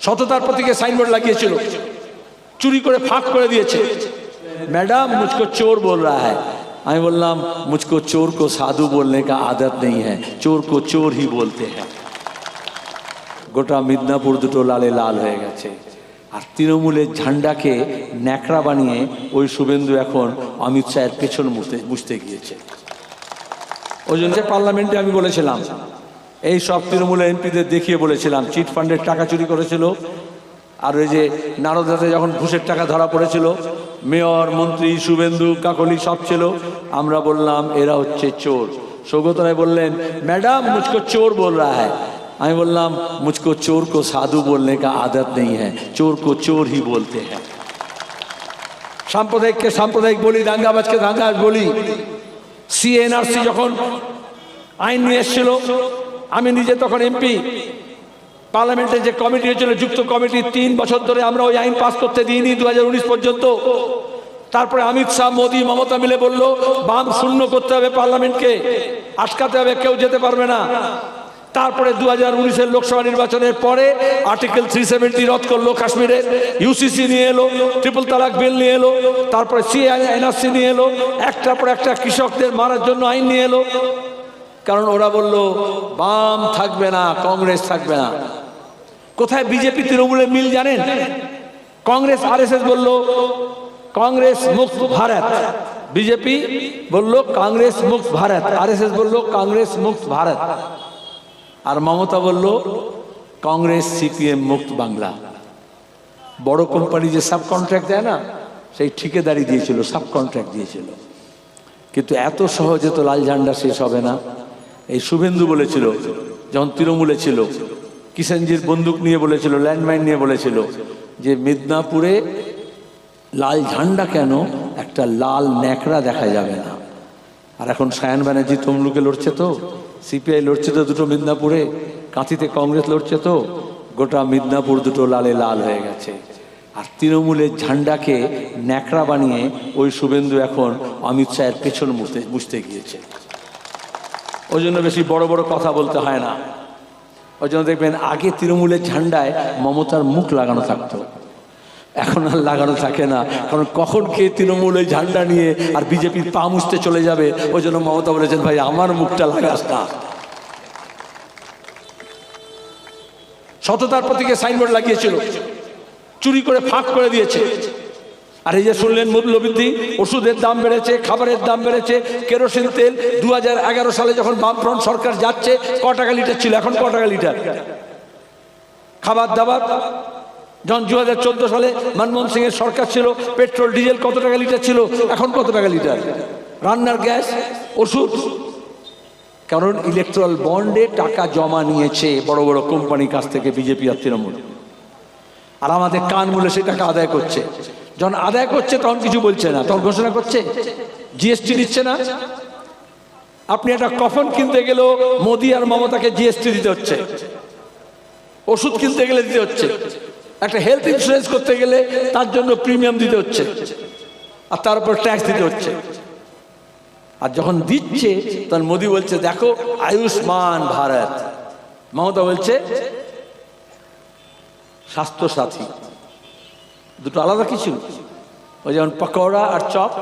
সততার প্রতীকে সাইনবোর্ড লাগিয়েছিল, চুরি করে ফাঁক করে দিয়েছে। मैडम मुझको चोर बोल रहा है। আমি বললাম मुझको चोर को साधु बोलने का आदत नहीं है, चोर को चोर ही बोलते हैं। গোটা মিদনাপুর দুটো লালে লাল হয়ে গেছে। আর তৃণমূলের ঝান্ডাকে ন্যাকড়া বানিয়ে ওই শুভেন্দু এখন অমিত শাহের পেছন মুছতে গিয়েছে। ওই জন্য পার্লামেন্টে আমি বলেছিলাম, এই সব তৃণমূলের এমপিদের দেখিয়ে বলেছিলাম চিট ফান্ডের টাকা চুরি করেছিল। আর ওই যে নারদাতে যখন ঘুষের টাকা ধরা পড়েছিল, মেয়র মন্ত্রী শুভেন্দু কাকলি সব ছিল, আমরা বললাম এরা হচ্ছে চোর। সৌগত রায় বললেন मैडम मुझको चोर बोल रहा है। আমি বললাম मुझको चोर को साधु बोलने का आदत नहीं है, चोर को चोर ही बोलते हैं। সাম্প্রদায়িককে সাম্প্রদায়িক বলি, দাঙ্গাবাজকে দাঙ্গাবাজ বলি। সিএনআরসি যখন আইন নিয়ে এসেছিল, আমি নিজে তখন এমপি, পার্লামেন্টে যে কমিটি হয়েছিল যুক্ত কমিটি, 3 বছর ধরে আমরা ওই আইন পাস করতে দিইনি 2019 পর্যন্ত। তারপরে অমিত শাহ মোদী মমতা মিলে বলল বাম শূন্য করতে হবে, পার্লামেন্টকে আটকাতে হবে, কেউ যেতে পারবে না। তারপরে 2019-এর লোকসভা নির্বাচনের পরে আর্টিকেল 370 রদ করলো, কাশ্মীরে ইউসিসি নিয়ে এলো, ট্রিপল তালাক বিল নিয়ে এলো, তারপরে সিএনআরসি নিয়ে এলো, একটার পর একটা কৃষকদের মারার জন্য আইন নিয়ে এলো। কারণ ওরা বলল বাম থাকবে না, কংগ্রেস থাকবে না। কোথায় বিজেপি তৃণমূলের মিল জানেন? কংগ্রেস আরএসএস বলল कांग्रेस मुक्त भारत, बीजेपी बोलो कांग्रेस मुक्त भारत, आरएसएस बोलो कांग्रेस मुक्त भारत, और ममता बोलो कांग्रेस सीपीएम मुक्त बांग्ला। बड़ो कोम्पानी जो सब कन्ट्रैक्ट देय ना, सेई ठेकेदारी दिएछिलो, सब कन्ट्रैक्ट दिएछिलो। किन्तु एत सहजे तो लाल झंडा शेष होबे ना। এই শুভেন্দু বলেছিল যখন তৃণমূলে ছিল, কিষেনজির বন্দুক নিয়ে বলেছিল, ল্যান্ডমাইন নিয়ে বলেছিল যে মিদনাপুরে লাল ঝান্ডা কেন, একটা লাল ন্যাকড়া দেখা যাবে না। আর এখন সায়ন ব্যানার্জি তমলুকে লড়ছে তো, সিপিআই লড়ছে তো দুটো মিদনাপুরে, কাঁথিতে কংগ্রেস লড়ছে তো, গোটা মিদনাপুর দুটো লালে লাল হয়ে গেছে। আর তৃণমূলের ঝান্ডাকে ন্যাকড়া বানিয়ে ওই শুভেন্দু এখন অমিত শাহের পেছন মুছতে গিয়েছে। ওই জন্য বেশি বড় বড় কথা বলতে হয় না। ওই জন্য দেখবেন আগে তৃণমূলের ঝান্ডায় মমতার মুখ লাগানো থাকতো, এখন আর লাগানো থাকে না। কারণ কখন কে তৃণমূল ওই ঝান্ডা নিয়ে আর বিজেপির পা মুছতে চলে যাবে, ওই জন্য মমতা বলেছেন ভাই আমার মুখটা লাগাস না। সততার প্রতীকে সাইনবোর্ড লাগিয়েছিল, চুরি করে ফাঁক করে দিয়েছে। আর এই যে শুনলেন মূল্যবৃদ্ধি, ওষুধের দাম বেড়েছে, খাবারের দাম বেড়েছে, কেরোসিন তেল 2011 সালে যখন বামফ্রন্ট সরকার যাচ্ছে ক টাকা লিটার ছিল, এখন ক টাকা লিটার। খাবার দাবার যখন 2014 সালে মনমোহন সিং এর সরকার ছিল, পেট্রোল ডিজেল কত টাকা লিটার ছিল, এখন কত টাকা লিটার। রান্নার গ্যাস, ওষুধ, কারণ ইলেকট্রাল বন্ডে টাকা জমা নিয়েছে বড় বড় কোম্পানির কাছ থেকে বিজেপি আর তৃণমূল। আর আমাদের কান মূলে সে টাকা আদায় করছে। যখন আদায় করছে তখন কিছু বলছে না, তখন ঘোষণা করছে জিএসটি দিচ্ছে না। আপনি একটা কফন কিনতে গেলেও মোদি আর মমতাকে জিএসটি দিতে হচ্ছে, ওষুধ কিনতে গেলে দিতে হচ্ছে, একটা হেলথ ইন্স্যুরেন্স করতে গেলে তার জন্য প্রিমিয়াম দিতে হচ্ছে, আর তার উপর ট্যাক্স দিতে হচ্ছে। আর যখন দিচ্ছে তখন মোদি বলছে দেখো আয়ুষ্মান ভারত, মমতা বলছে স্বাস্থ্য সাথী। দুটো আলাদা কিছু। ওই যেমন পকোড়া আর চপ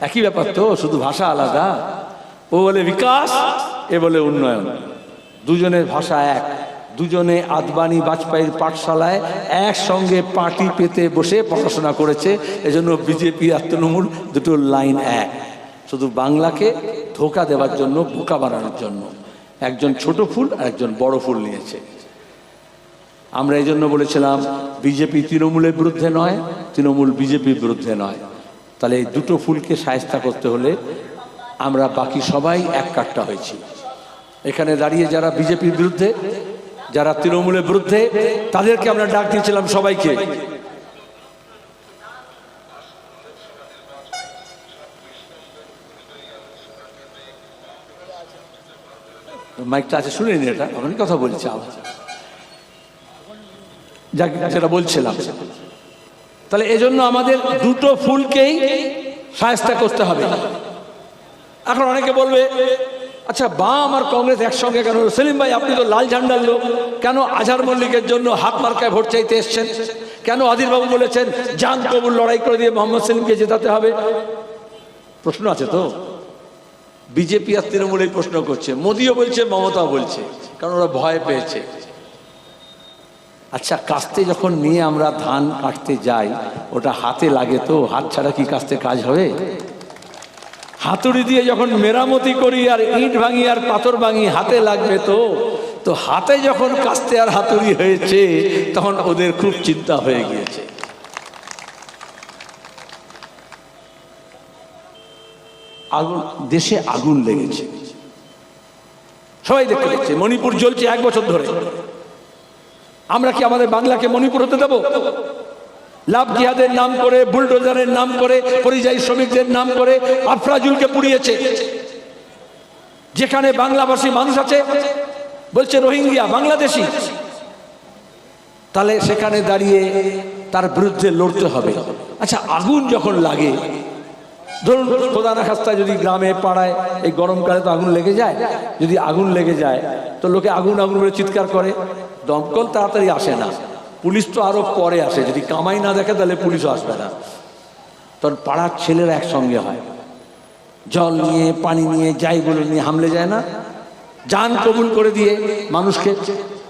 একই ব্যাপার তো, শুধু ভাষা আলাদা। ও বলে বিকাশ, এ বলে উন্নয়ন, দুজনের ভাষা এক। দুজনে আদবানি বাজপেয়ীর পাঠশালায় একসঙ্গে পার্টি পেতে বসে পড়াশোনা করেছে, এজন্য বিজেপি আর তৃণমূল দুটো লাইন এক। শুধু বাংলাকে ধোঁকা দেওয়ার জন্য, বোকা বানানোর জন্য একজন ছোট ফুল আর একজন বড় ফুল নিয়েছে। আমরা এই জন্য বলেছিলাম বিজেপি তৃণমূলের বিরুদ্ধে নয়, তৃণমূল বিজেপির বিরুদ্ধে নয়। তাহলে এই দুটো ফুলকে শায়েস্তা করতে হলে আমরা বাকি সবাই এক কাট্টা হয়েছি। এখানে দাঁড়িয়ে যারা বিজেপির বিরুদ্ধে, যারা তৃণমূলের বিরুদ্ধে, তাদেরকে আমরা ডাক দিয়েছিলাম সবাইকে মাইকটা আছে শুনে নি, এটা আমি কথা বলছি আবার যেটা বলছিলাম। তাহলে এজন্য আমাদের দুটো ফুলকেই শায়েস্তা করতে হবে। এখন অনেকে বলবে আচ্ছা, বাম আর কংগ্রেস একসঙ্গে কেন? সেলিম ভাই, আপনি তো লাল ঝান্ডার লোক, কেন আজহার মল্লিকের জন্য হাত মার্কায় ভোট চাইতে এসছেন? কেন আদিরবাবু বলেছেন জান কবুল লড়াই করে দিয়ে মোহাম্মদ সেলিমকে জেতাতে হবে? প্রশ্ন আছে তো। বিজেপি আর তৃণমূল এই প্রশ্ন করছে, মোদিও বলছে, মমতাও বলছে, কারণ ওরা ভয় পেয়েছে। আচ্ছা, কাস্তে যখন নিয়ে আমরা ধান কাটতে যাই, ওটা হাতে লাগে তো, হাত ছাড়া কি কাস্তে কাজ হবে? হাতুড়ি দিয়ে যখন মেরামতি করি আর ইট ভাঙি আর পাথর ভাঙি, হাতে লাগবে তো। তো হাতে যখন কাস্তে আর হাতুড়ি হয়েছে, তখন ওদের খুব চিন্তা হয়ে গিয়েছে। আগুন, দেশে আগুন লেগেছে, সবাই দেখতে পাচ্ছে। মণিপুর জ্বলছে 1 বছর ধরে। আমরা কি আমাদের বাংলাকে মণিপুর হতে দেব? লাভ জিহাদের নাম করে, বুলডোজারের নাম করে, পরিযায়ী শ্রমিকদের নাম করে আফরাজুলকে পুড়িয়েছে। যেখানে বাংলাভাষী মানুষ আছে বলছে রোহিঙ্গিয়া বাংলাদেশি, তাহলে সেখানে দাঁড়িয়ে তার বিরুদ্ধে লড়তে হবে। আচ্ছা, আগুন যখন লাগে, ধরুন খোদা না খাস্তা যদি গ্রামে পাড়ায় এই গরমকালে তো আগুন লেগে যায়, যদি আগুন লেগে যায় তো লোকে আগুন আগুন বলে চিৎকার করে, দমকল তাড়াতাড়ি আসে না, পুলিশ তো আরো পরে আসে। যদি কামাই না দেখে তাহলে পুলিশও আসবে না। তখন পাড়ার ছেলেরা একসঙ্গে হয়, জল নিয়ে, পানি নিয়ে, যাইগুলো নিয়ে হামলে যায় না, জান কবুল করে দিয়ে মানুষকে,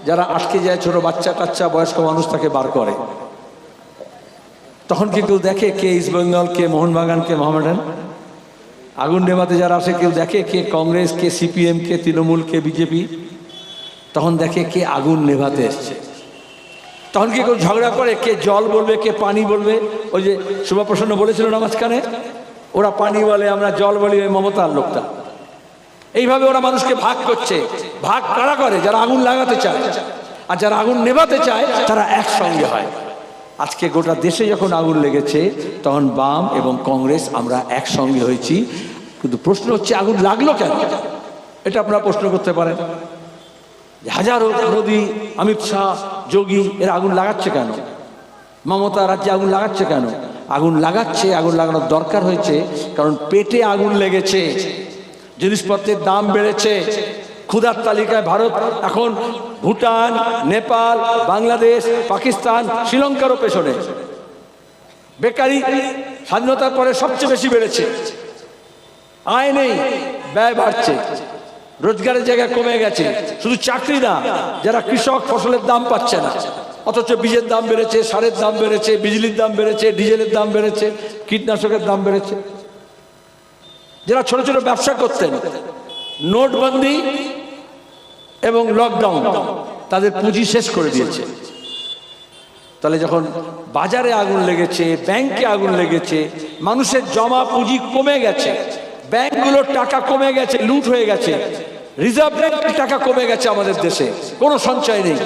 যারা আটকে যায়, ছোট বাচ্চা কাচ্চা বয়স্ক মানুষ, তাকে বার করে। তখন কি কেউ দেখে কে ইস্ট বেঙ্গল, কে মোহনবাগান, কে মোহামেডান? আগুন নেভাতে যারা আসে কেউ দেখে কে কংগ্রেস, কে সিপিএম, কে তৃণমূল, কে বিজেপি? তখন দেখে কে আগুন নেভাতে এসছে। তখন কি কেউ ঝগড়া করে কে জল বলবে, কে পানি বলবে? ওই যে শুভপ্রসন্ন বলেছিল না মাঝখানে, ওরা পানি বলে, আমরা জল বলি, ওই মমতার লোকটা। এইভাবে ওরা মানুষকে ভাগ করছে। ভাগ কারা করে? যারা আগুন লাগাতে চায়, আর যারা আগুন নেভাতে চায় তারা একসঙ্গে হয়। আজকে গোটা দেশে যখন আগুন লেগেছে, তখন বাম এবং কংগ্রেস আমরা একসঙ্গে হয়েছি। কিন্তু প্রশ্ন হচ্ছে আগুন লাগলো কেন? এটা আপনারা প্রশ্ন করতে পারেন। হাজারো মোদী, অমিত শাহ, যোগী এরা আগুন লাগাচ্ছে কেন? মমতা রাজ্যে আগুন লাগাচ্ছে কেন? আগুন লাগাচ্ছে, আগুন লাগানোর দরকার হয়েছে কারণ পেটে আগুন লেগেছে, জিনিসপত্রের দাম বেড়েছে, ক্ষুধার তালিকায় ভারত এখন ভুটান, নেপাল, বাংলাদেশ, পাকিস্তান, শ্রীলঙ্কারও পেছনে। বেকারি স্বাধীনতার পরে সবচেয়ে বেশি বেড়েছে। আয় নেই, ব্যয় বাড়ছে, রোজগারের জায়গা কমে গেছে। শুধু চাকরি না, যারা কৃষক ফসলের দাম পাচ্ছে না, অথচ বীজের দাম বেড়েছে, সারের দাম বেড়েছে, বিজলির দাম বেড়েছে, ডিজেলের দাম বেড়েছে, কীটনাশকের দাম বেড়েছে। যারা ছোট ছোট ব্যবসা করতেন, নোটবন্দি এবং লকডাউন তাদের পুঁজি শেষ করে দিয়েছে। তাহলে যখন বাজারে আগুন লেগেছে, ব্যাংকে আগুন লেগেছে, মানুষের জমা পুঁজি কমে গেছে, ব্যাংকগুলোর টাকা কমে গেছে, লুট হয়ে গেছে, রিজার্ভ ব্যাংকের টাকা কমে গেছে, আমাদের দেশে কোনো সঞ্চয় নেই।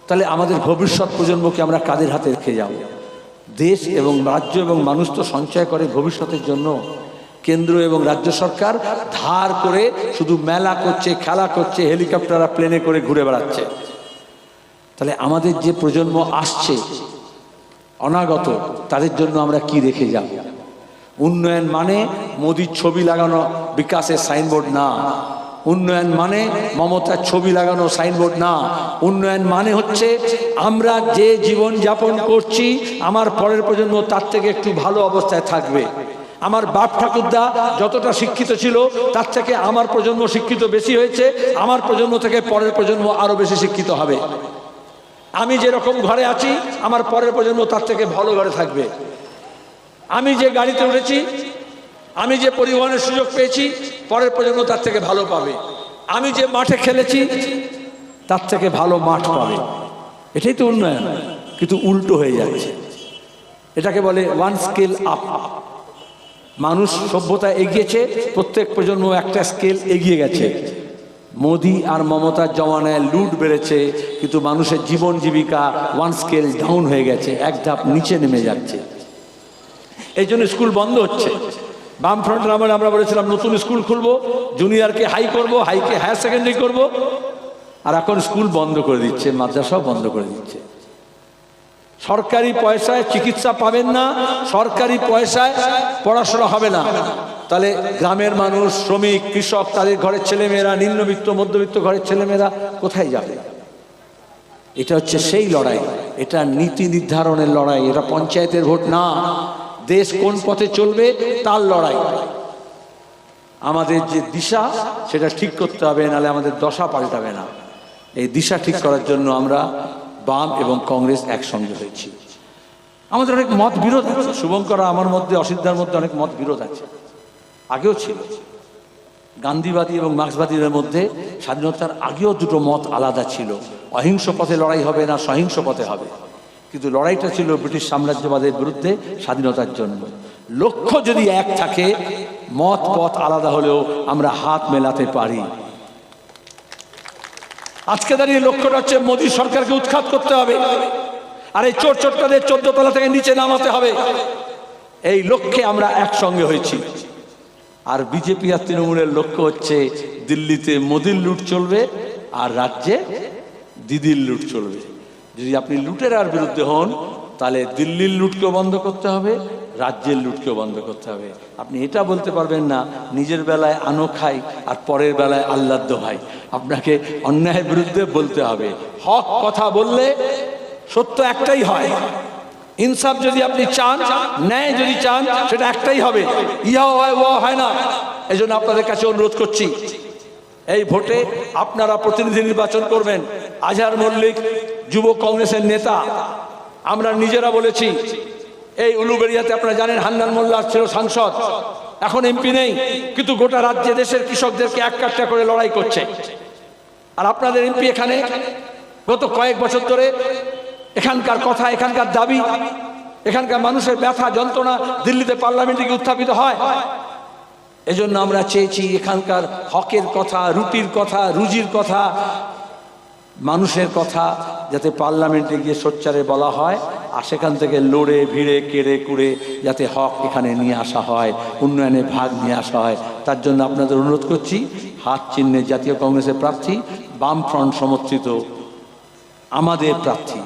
তাহলে আমাদের ভবিষ্যৎ প্রজন্মকে আমরা কাদের হাতে রেখে যাব? দেশ এবং রাজ্য এবং মানুষ তো সঞ্চয় করে ভবিষ্যতের জন্য। কেন্দ্র এবং রাজ্য সরকার ধার করে শুধু মেলা করছে, খেলা করছে, হেলিকপ্টার আর প্লেনে করে ঘুরে বেড়াচ্ছে। তাহলে আমাদের যে প্রজন্ম আসছে অনাগত, তাদের জন্য আমরা কি রেখে যাব? উন্নয়ন মানে মোদির ছবি লাগানো বিকাশের সাইনবোর্ড না। উন্নয়ন মানে মমতার ছবি লাগানো সাইনবোর্ড না। উন্নয়ন মানে হচ্ছে আমরা যে জীবন যাপন করছি, আমার পরের প্রজন্ম তার থেকে একটু ভালো অবস্থায় থাকবে। আমার বাপ ঠাকুরদা যতটা শিক্ষিত ছিল, তার থেকে আমার প্রজন্ম শিক্ষিত বেশি হয়েছে, আমার প্রজন্ম থেকে পরের প্রজন্ম আরো বেশি শিক্ষিত হবে। আমি যেরকম ঘরে আছি, আমার পরের প্রজন্ম তার থেকে ভালো ঘরে থাকবে। আমি যে গাড়িতে উঠেছি, আমি যে পরিবহনের সুযোগ পেয়েছি, পরের প্রজন্ম তার থেকে ভালো পাবে। আমি যে মাঠে খেলেছি, তার থেকে ভালো মাঠ পাবে। এটাই তো উন্নয়ন, কিন্তু উল্টো হয়ে যাচ্ছে। এটাকে বলে ওয়ান স্কেল আপ। মানুষ সভ্যতা এগিয়েছে, প্রত্যেক প্রজন্ম একটা স্কেল এগিয়ে গেছে। মোদি আর মমতার জমানায় লুট বেড়েছে, কিন্তু মানুষের জীবন জীবিকা ওয়ান স্কেল ডাউন হয়ে গেছে, এক ধাপ নিচে নেমে যাচ্ছে। এই জন্য স্কুল বন্ধ হচ্ছে। বামফ্রন্টের আমলে আমরা বলেছিলাম নতুন স্কুল খুলবো, জুনিয়রকে হাই করব, হাইকে হায়ার সেকেন্ডারি করব, আর এখন স্কুল বন্ধ করে দিচ্ছে, মাদ্রাসাও বন্ধ করে দিচ্ছে। সরকারি পয়সায় চিকিৎসা পাবেন না, সরকারি পয়সায় পড়াশোনা হবে না। তাহলে গ্রামের মানুষ, শ্রমিক, কৃষক, তাদের ঘরের ছেলেমেয়েরা, নিম্নবিত্ত মধ্যবিত্ত ঘরের ছেলেমেয়েরা কোথায় যাবে? এটা হচ্ছে সেই লড়াই, এটা নীতি নির্ধারণের লড়াই, এটা পঞ্চায়েতের ভোট না। দেশ কোন পথে চলবে তার লড়াই। আমাদের যে দিশা সেটা ঠিক করতে হবে, নাহলে আমাদের দশা পাল্টাবে না। এই দিশা ঠিক করার জন্য আমরা বাম এবং কংগ্রেস একসঙ্গে হয়েছি। আমাদের অনেক মত বিরোধ আছে, শুভঙ্কর আমার মধ্যে, অসিদ্ধার মধ্যে অনেক মত বিরোধ আছে, আগেও ছিল। গান্ধীবাদী এবং মার্ক্সবাদীদের মধ্যে স্বাধীনতার আগেও দুটো মত আলাদা ছিল, অহিংস পথে লড়াই হবে না সহিংস পথে হবে। কিন্তু লড়াইটা ছিল ব্রিটিশ সাম্রাজ্যবাদের বিরুদ্ধে, স্বাধীনতার জন্য। লক্ষ্য যদি এক থাকে, মত পথ আলাদা হলেও আমরা হাত মেলাতে পারি। আজকে দাঁড়িয়ে লক্ষ্যটা হচ্ছে মোদী সরকারকে উৎখাত করতে হবে, আর এই চোর চোরটাদের 14 তলা থেকে নিচে নামাতে হবে। এই লক্ষ্যে আমরা একসঙ্গে হয়েছি। আর বিজেপি আর তৃণমূলের লক্ষ্য হচ্ছে দিল্লিতে মোদির লুট চলবে আর রাজ্যে দিদির লুট চলবে। যদি আপনি লুটেরার বিরুদ্ধে হন, তাহলে দিল্লির লুটকেও বন্ধ করতে হবে, রাজ্যের লুটকেও বন্ধ করতে হবে। আপনি এটা বলতে পারবেন না নিজের বেলায় আনো খাই আর পরের বেলায় আল্লাহর দোহাই। আপনাকে অন্যায়ের বিরুদ্ধে বলতে হবে। হক কথা বললে সত্য একটাই হয়। ইনসাফ যদি আপনি চান, ন্যায় যদি চান, সেটা একটাই হবে, ইহাও হয় ও হয় না। এই জন্য আপনাদের কাছে অনুরোধ করছি, এই ভোটে আপনারা প্রতিনিধি নির্বাচন করবেন। আজহার মল্লিক যুব কংগ্রেসের নেতা, আমরা নিজেরা বলেছি। এই উলুবেড়িয়াতে আপনারা জানেন হান্নান মোল্লা ছিল সাংসদ, এখন এমপি নেই, কিন্তু গোটা রাজ্যে দেশের কৃষকদেরকে এক কাট্টা করে লড়াই করছে। আর আপনাদের এমপি এখানে গত কয়েক বছর ধরে এখানকার কথা, এখানকার দাবি, এখানকার মানুষের ব্যথা যন্ত্রণা দিল্লিতে পার্লামেন্টে গিয়ে উত্থাপিত হয়। এজন্য আমরা চেয়েছি এখানকার হকের কথা, রুটির কথা, রুজির কথা, মানুষের কথা যাতে পার্লামেন্টে গিয়ে সোচ্চারে বলা হয়, আর সেখান থেকে লড়ে ভিড়ে কেড়ে কুড়ে যাতে হক এখানে নিয়ে আসা হয়, উন্নয়নে ভাগ নিয়ে আসা হয়। তার জন্য আপনাদের অনুরোধ করছি, হাত চিহ্নে জাতীয় কংগ্রেসের প্রার্থী, বামফ্রন্ট সমর্থিত আমাদের প্রার্থী,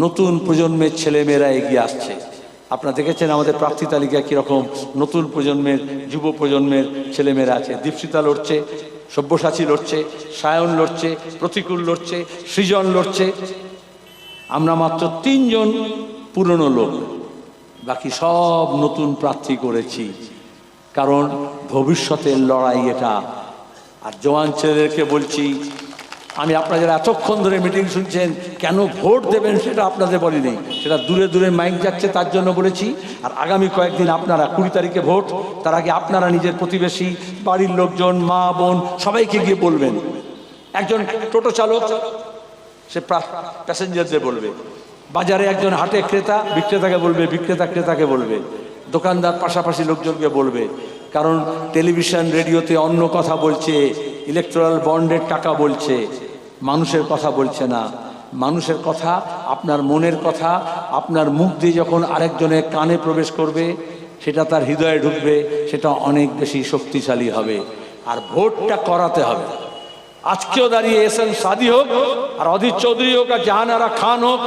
নতুন প্রজন্মের ছেলেমেয়েরা এগিয়ে আসছে। আপনারা দেখেছেন আমাদের প্রার্থী তালিকা কীরকম, নতুন প্রজন্মের, যুব প্রজন্মের ছেলেমেয়েরা আছে। দীপশিতা লড়ছে, সব্যসাচী লড়ছে, সায়ন লড়ছে, প্রতিকূল লড়ছে, সৃজন লড়ছে। আমরা মাত্র 3 জন পুরনো লোক, বাকি সব নতুন প্রার্থী করেছি, কারণ ভবিষ্যতের লড়াই এটা। আর জওয়ান ছেলেদেরকে বলছি, আমি আপনারা যারা এতক্ষণ ধরে মিটিং শুনছেন, কেন ভোট দেবেন সেটা আপনাদের বলিনি, সেটা দূরে দূরে মাইক যাচ্ছে তার জন্য বলেছি। আর আগামী কয়েকদিন আপনারা 20 তারিখে ভোট, তার আগে আপনারা নিজের প্রতিবেশী, বাড়ির লোকজন, মা বোন সবাইকে গিয়ে বলবেন। একজন টোটো চালক সে প্যাসেঞ্জারদের বলবে, বাজারে একজন হাটে ক্রেতা বিক্রেতাকে বলবে, বিক্রেতা ক্রেতাকে বলবে, দোকানদার পাশাপাশি লোকজনকে বলবে। কারণ টেলিভিশন রেডিওতে অন্য কথা বলছে, ইলেকট্রাল বন্ডের টাকা বলছে, মানুষের কথা বলছে না। মানুষের কথা, আপনার মনের কথা আপনার মুখ দিয়ে যখন আরেকজনের কানে প্রবেশ করবে, সেটা তার হৃদয়ে ঢুকবে, সেটা অনেক বেশি শক্তিশালী হবে। আর ভোটটা করাতে হবে। আজকেও দাঁড়িয়ে এসএম সাদি হোক, আর অধীর চৌধুরী হোক, আর জাহানারা খান হোক,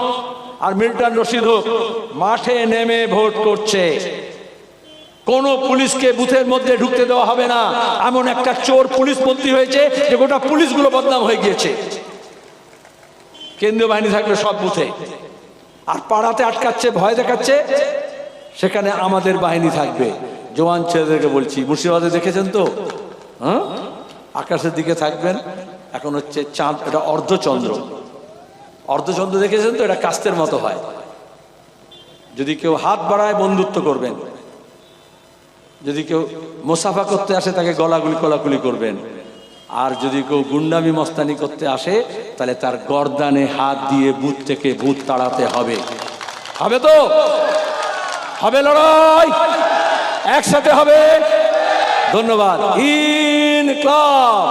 আর মিল্টন রশিদ হোক, মাঠে নেমে ভোট করছে। কোনো পুলিশকে বুথের মধ্যে ঢুকতে দেওয়া হবে না। এমন একটা চোর পুলিশ মন্ত্রী হয়েছে যে গোটা পুলিশগুলো বদনাম হয়ে গিয়েছে। কেন্দ্রীয় বাহিনী থাকবে সব বুথে, আর পাড়াতে আটকাচ্ছে, ভয় দেখাচ্ছে, সেখানে আমাদের বাহিনী থাকবে। জওয়ান ছেলেদেরকে বলছি, মুর্শিদাবাদে দেখেছেন তো, হ্যাঁ, আকাশের দিকে থাকবেন। এখন হচ্ছে চাঁদ, এটা অর্ধচন্দ্র, অর্ধচন্দ্র দেখেছেন তো, এটা কাস্তের মতো হয়। যদি কেউ হাত বাড়ায় বন্ধুত্ব করবেন, যদি কেউ মোসাফা করতে আসে তাকে গলাগুলি কলাকুলি করবেন, আর যদি কেউ গুন্ডামি মস্তানি করতে আসে তাহলে তার গর্দানে হাত দিয়ে বুথ থেকে ভূত তাড়াতে হবে। হবে তো? হবে লড়াই, একসাথে হবে। ধন্যবাদ। ইনকলাব।